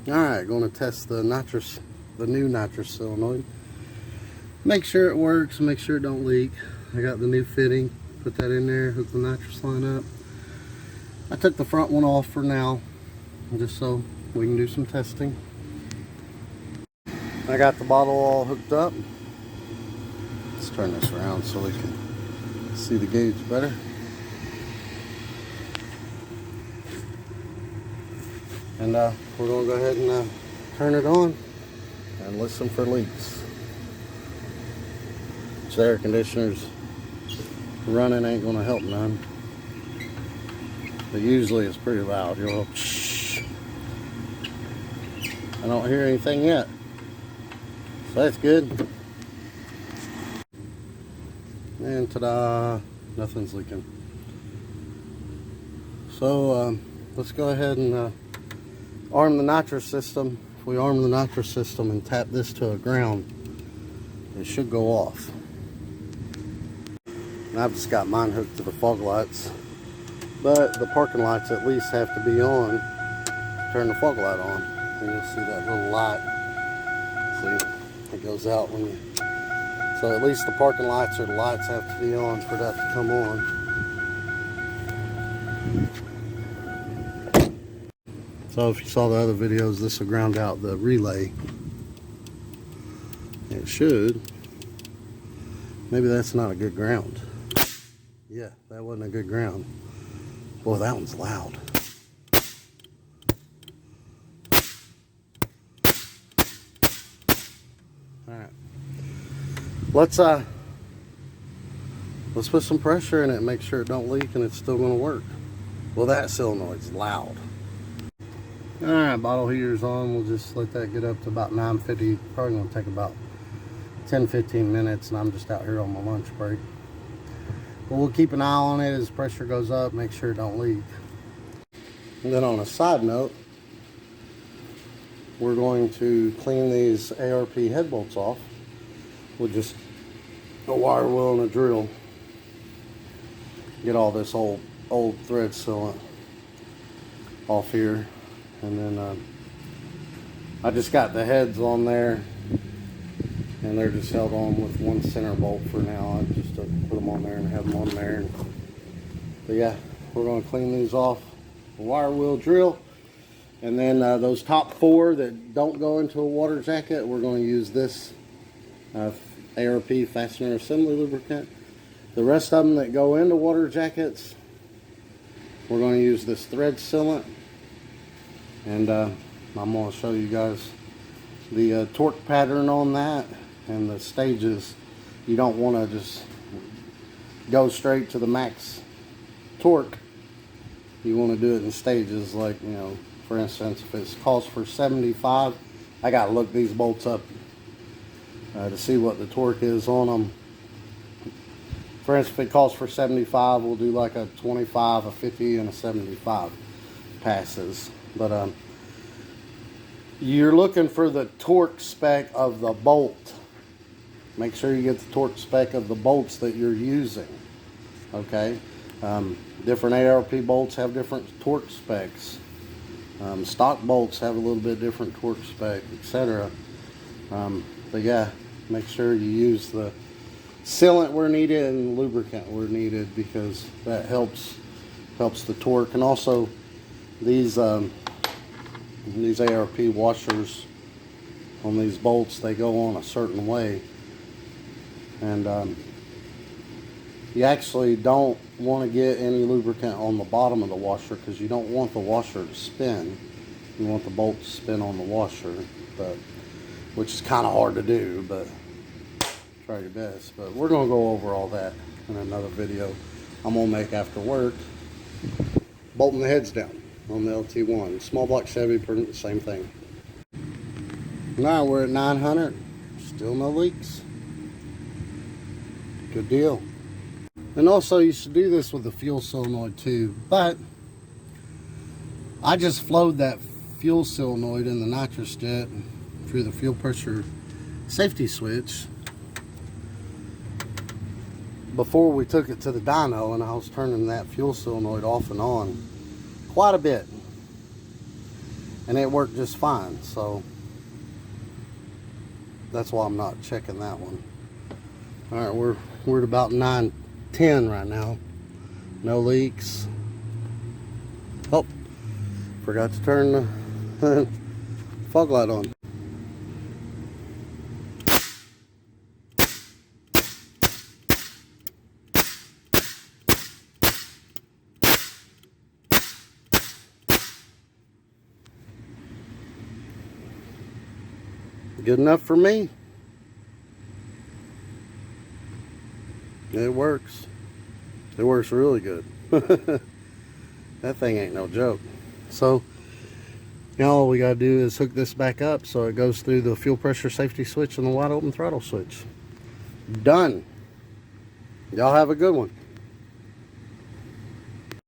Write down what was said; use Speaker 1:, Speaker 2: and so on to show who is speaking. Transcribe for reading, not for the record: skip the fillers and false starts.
Speaker 1: Alright, going to test the nitrous, the new nitrous solenoid. Make sure it works, make sure it don't leak. I got the new fitting, put that in there, hook the nitrous line up. I took the front one off for now, just so we can do some testing. I got the bottle all hooked up. Let's turn this around so we can see the gauge better. And we're going to go ahead and turn it on and listen for leaks. The air conditioner's running ain't going to help none. But usually it's pretty loud. You'll go, shh. I don't hear anything yet. So that's good. And ta-da! Nothing's leaking. So let's go ahead and arm the nitrous system. If we arm the nitrous system and tap this to a ground, it should go off. And I've just got mine hooked to the fog lights, but the parking lights at least have to be on to turn the fog light on. And you'll see that little light. See, it goes out when you. So at least the parking lights or the lights have to be on for that to come on. So if you saw the other videos, this will ground out the relay. It should. Maybe that's not a good ground. Yeah, that wasn't a good ground. Boy, that one's loud. Alright. Let's put some pressure in it and make sure it don't leak and it's still gonna work. Well, that solenoid's loud. Alright, bottle heater's on. We'll just let that get up to about 950. Probably gonna take about 10-15 minutes, and I'm just out here on my lunch break. But we'll keep an eye on it as pressure goes up, make sure it don't leak. And then on a side note, we're going to clean these ARP head bolts off with just a wire wheel and a drill. Get all this old thread sealant off here. And then I just got the heads on there, and they're just held on with one center bolt for now. I just put them on there and have them on there. But yeah, we're going to clean these off with a wire wheel drill. And then those top four that don't go into a water jacket, we're going to use this ARP fastener assembly lubricant. The rest of them that go into water jackets, we're going to use this thread sealant. And I'm going to show you guys the torque pattern on that and the stages. You don't want to just go straight to the max torque. You want to do it in stages, like, you know, for instance, if it calls for 75, I got to look these bolts up to see what the torque is on them. For instance, if it calls for 75, we'll do like a 25, a 50, and a 75 passes. But you're looking for the torque spec of the bolt. Make sure you get the torque spec of the bolts that you're using. Okay, different ARP bolts have different torque specs. Stock bolts have a little bit different torque spec, etc. But yeah, make sure you use the sealant where needed and lubricant where needed, because that helps the torque. And also these ARP washers on these bolts, they go on a certain way, and you actually don't want to get any lubricant on the bottom of the washer, because you don't want the washer to spin. You want the bolt to spin on the washer, which is kind of hard to do, but try your best. But we're going to go over all that in another video I'm going to make after work. Bolting the heads down on the LT1. Small block Chevy, pretty the same thing. Now we're at 900. Still no leaks. Good deal. And also, you should do this with the fuel solenoid too. But I just flowed that fuel solenoid in the nitrous jet through the fuel pressure safety switch before we took it to the dyno, and I was turning that fuel solenoid off and on quite a bit. and it worked just fine. So that's why I'm not checking that one. All right, we're at about 9:10 right now. No leaks. Oh, forgot to turn the fog light on. Good enough for me. It works. It works really good. That thing ain't no joke. So now all we gotta do is hook this back up so it goes through the fuel pressure safety switch and the wide open throttle switch. Done. Y'all have a good one.